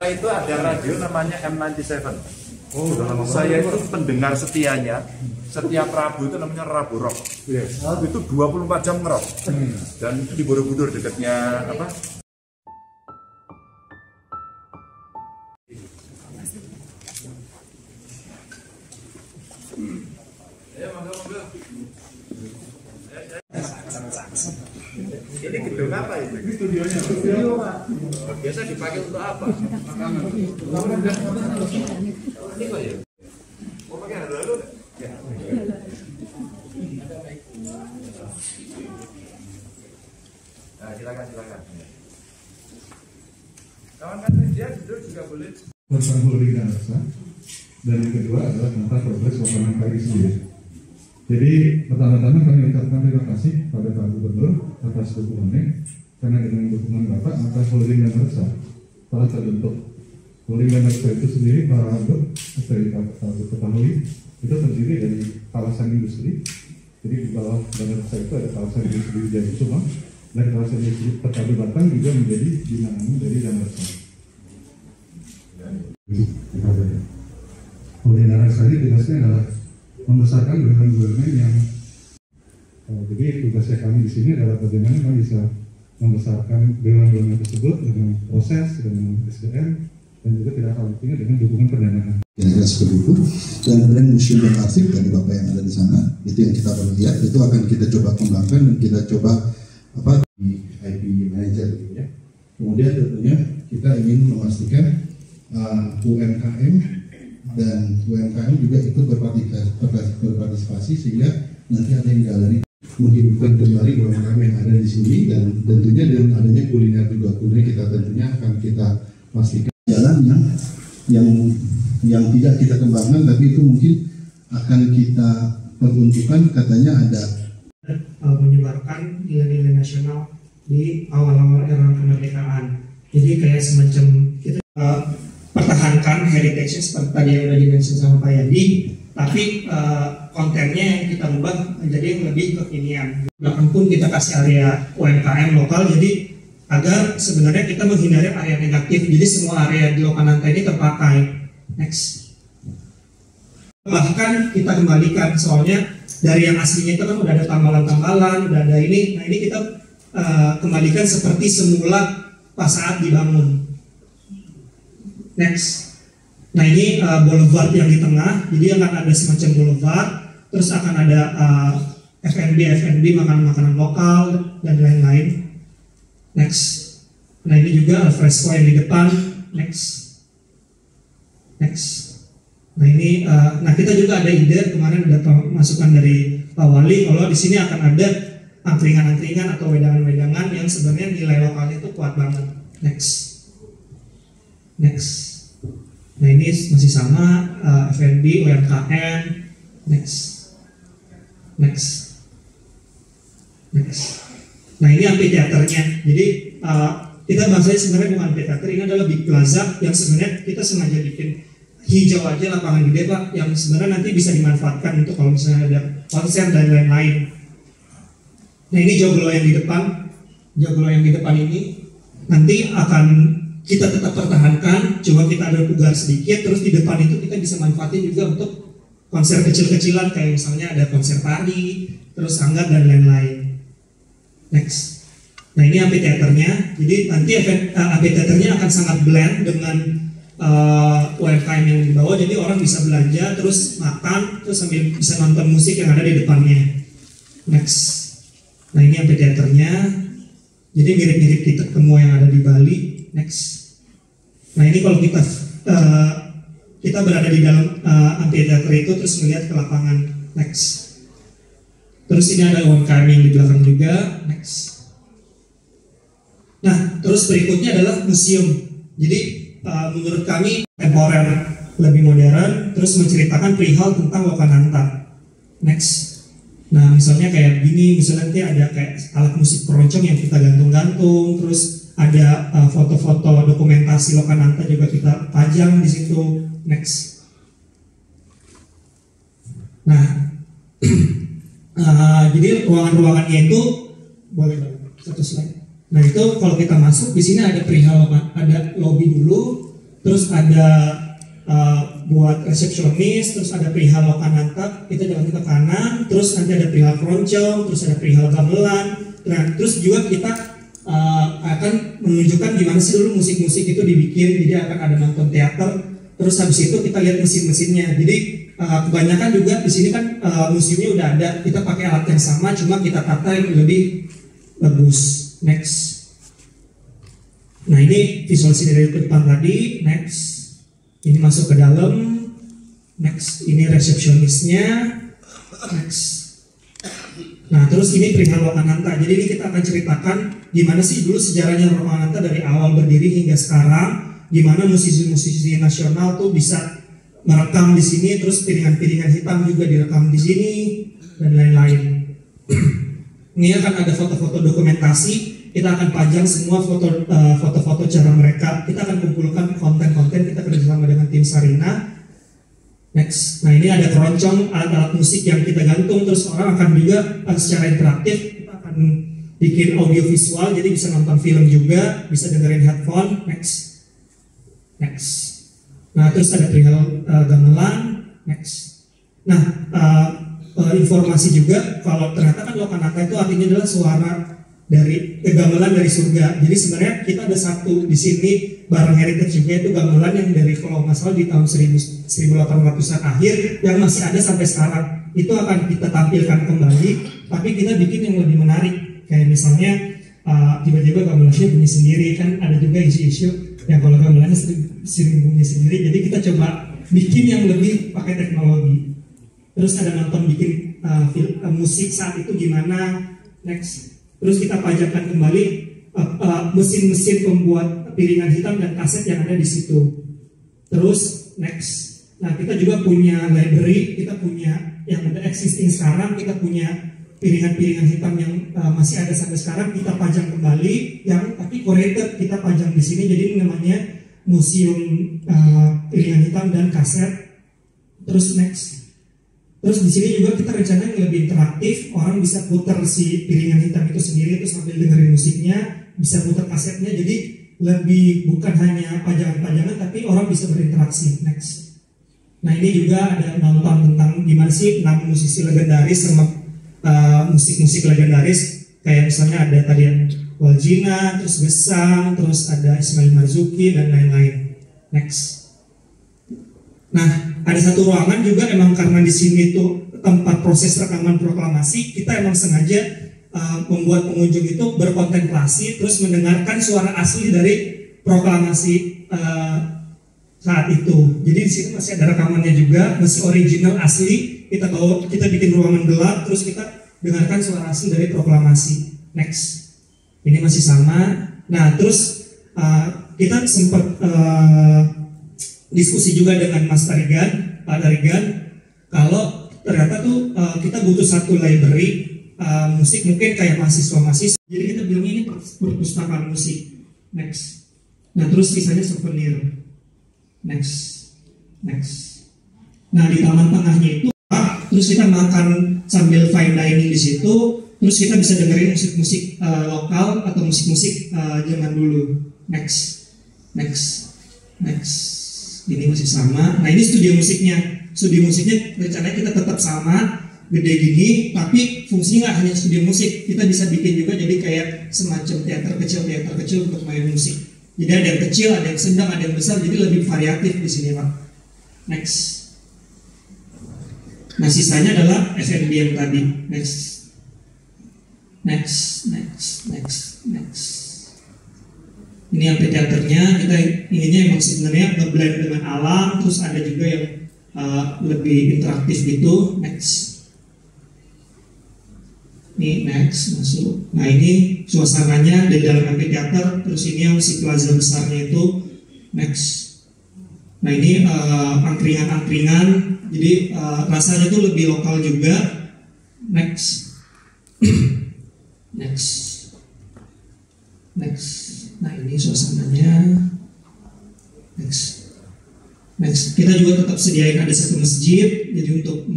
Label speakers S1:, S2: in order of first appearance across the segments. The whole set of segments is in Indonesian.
S1: Itu ada radio namanya M97.
S2: Oh,
S1: saya itu pendengar setianya. Setiap Rabu itu namanya Rabu Rock.
S2: Yes.
S1: Itu 24 jam ngerok. Dan itu di Borobudur dekatnya apa? Ya, monggo. Ini gedung apa ini?
S2: Ini studionya.
S1: Studio, Pak. Biasa dipakai untuk apa? Ini kok ya? Mau pakai halo dulu? Ya. Nah, silakan. Kawan-kawan media juga boleh.
S2: Tentang holding dan rasa. Dan yang kedua adalah tentang progres lapangan KRI sendiri. Jadi pertama-tama kami ucapkan terima kasih pada Pak Gubernur atas dukungannya, karena dengan dukungan Bapak maka holding dan rasa telah terbentuk. Holding dan rasa itu sendiri Pak Ardo, dari Pak ketahui itu terdiri dari kawasan industri. Jadi di bawah dan rasa itu ada kawasan industri Jaya Kusuma, dan kawasan industri Petabu Batang juga menjadi binaan dari dan rasa. Holding dan rasa ini tugasnya adalah membesarkan BUMN yang jadi tugasnya kami di sini adalah bagaimana kami bisa membesarkan BUMN tersebut dengan proses, dengan SDM, dan juga tidak kalah pentingnya dengan dukungan pendanaan.
S3: Kira-kira seperti itu. Dan kemudian museum dan arsip dari Bapak yang ada di sana, itu yang kita perlu lihat, itu akan kita coba kembangkan dan kita coba di IP manager gitu ya. Kemudian tentunya kita ingin memastikan UMKM dan UMKM juga ikut berpartisipasi sehingga nanti ada yang galeri menghidupkan kembali UMKM yang ada di sini, dan tentunya dengan adanya kuliner juga, kuliner kita tentunya akan kita pastikan jalan yang tidak kita kembangkan, tapi itu mungkin akan kita peruntukkan, katanya ada
S4: menyebarkan nilai-nilai nasional di awal-awal era kemerdekaan. Jadi kayak semacam kita pertahankan heritage seperti tadi yang sudah dimention sama Pak Yadi, tapi kontennya yang kita ubah menjadi yang lebih kekinian. Bahkan pun kita kasih area UMKM lokal, jadi agar sebenarnya kita menghindari area negatif, jadi semua area di Lokananta ini terpakai. Next. Bahkan kita kembalikan, soalnya dari yang aslinya itu kan udah ada tambalan-tambalan, udah ada ini, nah ini kita kembalikan seperti semula pas saat dibangun. Next. Nah ini boulevard yang di tengah, jadi akan ada semacam boulevard, terus akan ada F&B makanan-makanan lokal dan lain-lain. Next. Nah ini juga alfresco yang di depan. Next. Nah ini, nah kita juga ada ide, kemarin ada masukan dari Pak Wali, kalau di sini akan ada angkringan-angkringan atau wedangan-wedangan yang sebenarnya nilai lokalnya itu kuat banget. Next. Nah ini masih sama, F&B, UMKM. Next. Nah ini amphitheaternya. Jadi kita bahasanya sebenarnya bukan amphitheater, ini adalah big plaza yang sebenarnya kita sengaja bikin hijau aja, lapangan gede Pak, yang sebenarnya nanti bisa dimanfaatkan untuk kalau misalnya ada konser dan lain-lain. Nah ini joglo yang di depan ini nanti akan kita tetap pertahankan, coba kita ada pugar sedikit, terus di depan itu kita bisa manfaatin juga untuk konser kecil-kecilan, kayak misalnya ada konser tari, terus sanggar dan lain-lain. Next. Nah ini amphitheaternya, jadi nanti amphitheaternya akan sangat blend dengan UMKM yang di bawah, jadi orang bisa belanja, terus makan, terus sambil bisa nonton musik yang ada di depannya. Next. Nah ini amphitheaternya, jadi mirip-mirip titik temu yang ada di Bali. Next. Nah ini kalau kita berada di dalam amphitheater itu terus melihat ke lapangan. Next. Terus ini ada UMKM yang di belakang juga. Next. Nah terus berikutnya adalah museum. Jadi menurut kami temporer, lebih modern, terus menceritakan perihal tentang Lokananta. Next. Nah misalnya kayak gini, misalnya nanti ada kayak alat musik keroncong yang kita gantung-gantung, terus ada foto-foto dokumentasi Lokananta juga kita pajang di situ. Next. Nah, jadi ruangan-ruangannya itu boleh satu slide. Nah itu kalau kita masuk di sini ada perihal, ada lobby dulu, terus ada buat resepsionis, terus ada perihal Lokananta, kita jalan ke kanan, terus nanti ada perihal keroncong, terus ada perihal gamelan. Nah, terus juga kita akan menunjukkan gimana sih dulu musik-musik itu dibikin. Jadi akan ada nonton teater, terus habis itu kita lihat mesin-mesinnya. Jadi kebanyakan juga di sini kan museumnya udah ada, kita pakai alat yang sama, cuma kita tata yang lebih bagus. Next. Nah, ini visualisasi dari depan tadi. Next. Ini masuk ke dalam. Next. Ini resepsionisnya. Next. Nah, terus ini perihal Lokananta. Jadi ini kita akan ceritakan gimana sih dulu sejarahnya Lokananta dari awal berdiri hingga sekarang. Gimana musisi-musisi nasional tuh bisa merekam di sini, terus piringan-piringan hitam juga direkam di sini dan lain-lain. Ini akan ada foto-foto dokumentasi. Kita akan pajang semua foto-foto cara mereka. Kita akan kumpulkan konten-konten. Kita kerjasama dengan tim Sarina. Next. Nah, ini ada keroncong, alat-alat musik yang kita gantung. Terus orang akan juga secara interaktif. Kita akan bikin audio visual, jadi bisa nonton film juga, bisa dengerin headphone. Next. Next. Nah, terus ada perihal gamelan. Next. Nah, informasi juga kalau ternyata kan Lokananta itu artinya adalah suara dari gamelan dari surga. Jadi sebenarnya kita ada satu di sini barang heritage juga, itu gamelan yang dari kalau nggak salah di tahun 1800-an akhir yang masih ada sampai sekarang. Itu akan kita tampilkan kembali, tapi kita bikin yang lebih menarik. Kayak misalnya tiba-tiba gamelannya bunyi sendiri, kan ada juga isu-isu yang kalau gamelannya sering bunyi sendiri. Jadi kita coba bikin yang lebih pakai teknologi. Terus ada nonton bikin musik saat itu gimana. Next. Terus kita pajangkan kembali mesin-mesin pembuat piringan hitam dan kaset yang ada di situ. Terus next. Nah, kita juga punya library, kita punya yang ada existing sekarang, kita punya piringan-piringan hitam yang masih ada sampai sekarang, kita pajang kembali, yang tapi curated kita pajang di sini. Jadi ini namanya museum piringan hitam dan kaset. Terus next. Terus di sini juga kita rencana yang lebih interaktif, orang bisa putar si piringan hitam itu sendiri, terus sambil dengerin musiknya, bisa putar kasetnya, jadi lebih bukan hanya pajangan-pajangan, tapi orang bisa berinteraksi. Next. Nah, ini juga ada nonton tentang gimana sih 6 musisi legendaris sama musik-musik legendaris, kayak misalnya ada tadi yang Waljina, terus Gesang, terus ada Ismail Marzuki dan lain-lain. Next. Nah, ada satu ruangan juga emang karena di sini tuh tempat proses rekaman proklamasi, kita emang sengaja membuat pengunjung itu berkontemplasi terus mendengarkan suara asli dari proklamasi saat itu. Jadi di sini masih ada rekamannya juga, masih original asli. Kita bikin ruangan gelap terus kita dengarkan suara asli dari proklamasi. Next. Ini masih sama. Nah, terus kita sempat diskusi juga dengan Mas Tarigan, Pak Tarigan, kalau ternyata tuh kita butuh satu library musik mungkin kayak mahasiswa-mahasiswa. Jadi kita bilangnya ini perpustakaan musik. Next. Nah, terus sisanya souvenir. Next. Next. Nah, di taman tengahnya itu terus kita makan sambil fine dining di situ. Terus kita bisa dengerin musik-musik lokal atau musik-musik zaman dulu. Next. Next. Next. Ini masih sama. Nah, ini studio musiknya. Studio musiknya rencananya kita tetap sama, gede gini, tapi fungsinya nggak hanya studio musik. Kita bisa bikin juga jadi kayak semacam teater kecil untuk main musik. Jadi ada yang kecil, ada yang sedang, ada yang besar. Jadi lebih variatif di sini, Pak. Next. Nah, sisanya adalah F&B yang tadi. Next. Next. Next. Next. Next. Ini yang teaternya, kita inginnya emang sebenarnya nge-blend dengan alam, terus ada juga yang lebih interaktif gitu. Next. Ini next, masuk. Nah, ini suasananya di dalam amphitheater, terus ini yang si plaza besarnya itu. Next. Nah, ini angkringan-angkringan, jadi rasanya tuh lebih lokal juga. Next. Next. Next. Nah, ini suasananya. Next. Next. Kita juga tetap sediain ada satu masjid, jadi untuk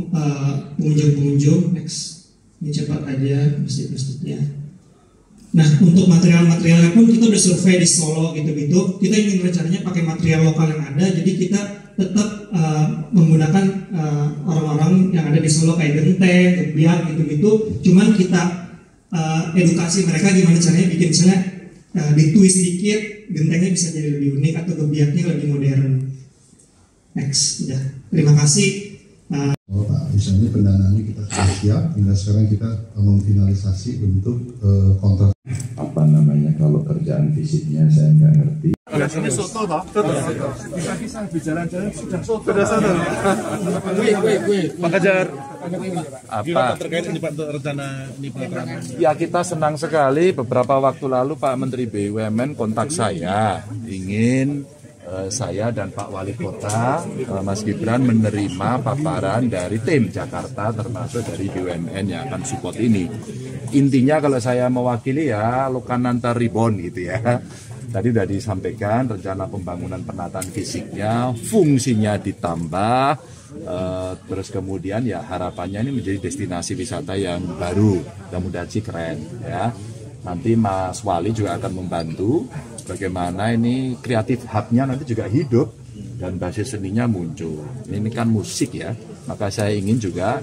S4: pengunjung-pengunjung. Next. Ini cepat aja masjid-masjidnya. Nah, untuk material-materialnya pun kita udah survei di Solo gitu-gitu. Kita ingin rencananya pakai material lokal yang ada, jadi kita tetap menggunakan orang-orang yang ada di Solo kayak genteng, gebiak gitu-gitu. Cuman kita edukasi mereka gimana caranya bikin misalnya ditwist dikit, gentengnya bisa jadi lebih unik atau gebiaknya lebih modern. Next, udah. Terima kasih.
S3: Pak, misalnya pendanaannya kita sudah siap, hingga sekarang kita memfinalisasi bentuk kontrak.
S5: Apa namanya, kalau kerjaan fisiknya saya nggak ngerti.
S1: Ini soto toh? Bisa berjalan-jalan sudah soto.
S6: Pak Kajar,
S5: Apa?
S6: terkait ini Pak untuk rencana ini Pak?
S5: Ya, kita senang sekali beberapa waktu lalu Pak Menteri BUMN kontak saya, ingin saya dan Pak Wali Kota Mas Gibran menerima paparan dari tim Jakarta termasuk dari BUMN yang akan support ini. Intinya kalau saya mewakili ya Lokananta Ribon gitu ya. Tadi sudah disampaikan rencana pembangunan penataan fisiknya, fungsinya ditambah, terus kemudian ya harapannya ini menjadi destinasi wisata yang baru, mudah-mudahan sih keren ya. Nanti Mas Wali juga akan membantu bagaimana ini kreatif hub-nya nanti juga hidup dan basis seninya muncul. Ini kan musik ya, maka saya ingin juga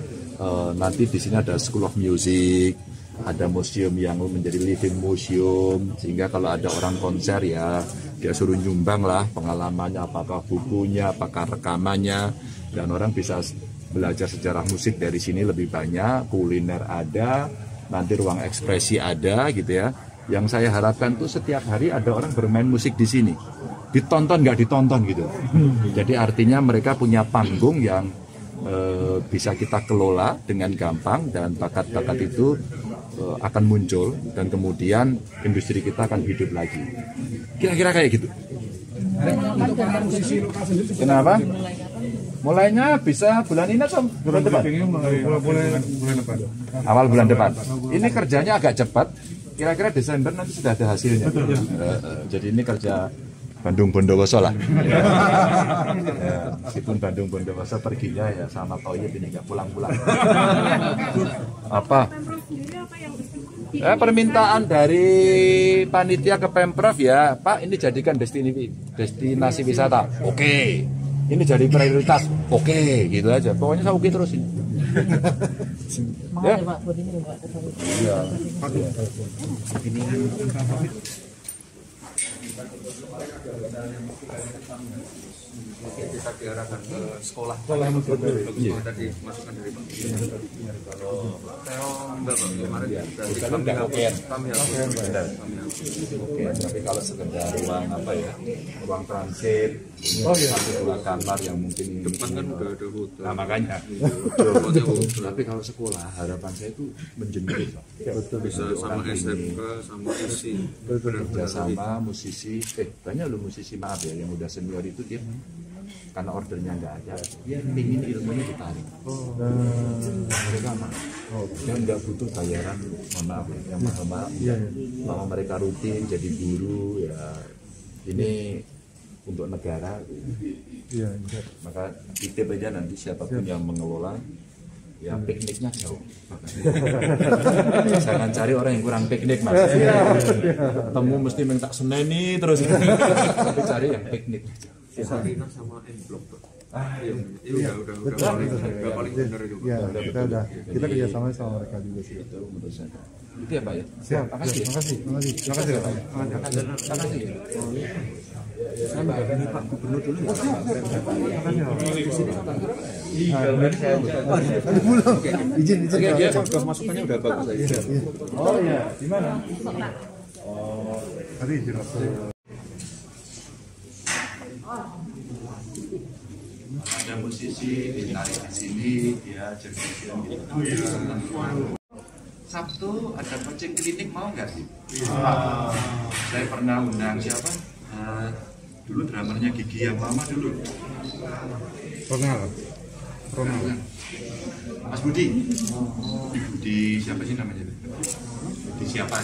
S5: nanti di sini ada School of Music, ada museum yang menjadi living museum, sehingga kalau ada orang konser ya dia suruh nyumbang lah pengalamannya, apakah bukunya, apakah rekamannya, dan orang bisa belajar sejarah musik dari sini lebih banyak, kuliner ada, nanti ruang ekspresi ada gitu ya. Yang saya harapkan tuh setiap hari ada orang bermain musik di sini, ditonton nggak ditonton gitu. Jadi artinya mereka punya panggung yang bisa kita kelola dengan gampang, dan bakat-bakat itu akan muncul, dan kemudian industri kita akan hidup lagi. Kira-kira kayak gitu. Kenapa? Mulainya bisa bulan ini atau bulan depan? Awal bulan depan. Ini kerjanya agak cepat. Kira-kira Desember nanti sudah ada hasilnya. Jadi ini kerja Bandung Bondowoso lah. Ya, meskipun Bandung Bondowoso perginya ya sama Toyib, ini nggak pulang-pulang. Apa? Permintaan dari panitia ke Pemprov ya, Pak, ini jadikan destinasi wisata. Oke. Ini jadi prioritas. Oke, gitu aja. Pokoknya saya oke terus ini. Ya. Iya. Kita diarahkan ke sekolah. Sekolah tadi masukan dari Pak. Kalau enggak Pak, kemarin kami tapi kalau sekedar ruang apa ya, ruang transit, dua kamar yang mungkin depan kan udah ada hotel. Nah makanya. Tapi kalau sekolah harapan saya itu menjemur Pak. Bisa sama SMK sama musisi. Kerja sama musisi, banyak loh musisi maaf ya yang udah senior itu dia karena ordernya nggak ada, dia ingin ilmunya ditarik. Mereka dia nggak butuh bayaran, mohon maaf ya, yang mahal-mahal. Mau mereka rutin jadi guru ya, ini untuk negara. Maka titip aja nanti siapapun yang mengelola, ya pikniknya jauh. Jangan cari orang yang kurang piknik Mas. Temu mesti minta seneni terus. Tapi cari yang piknik. Sarina sama N-Block. Iya, udah paling benar juga.
S2: Ya, kita kerjasama sama mereka juga sih.
S5: Itu menurut saya. Itu ya Pak ya.
S2: Siap. Makasih Pak. Makasih.
S5: Saya menghubungi Pak Gubernur dulu.
S2: Izin.
S5: Dia masukannya udah bagus.
S2: Oh iya, di mana? Oh, tadi izin.
S5: Ada musisi ditarik di sini, ya jadi gitu ya. Sabtu ada coaching klinik, mau nggak sih? Saya pernah undang siapa? Dulu dramernya Gigi yang lama dulu. Ronald. Mas Budi. Budi siapa sih namanya? Budi siapa?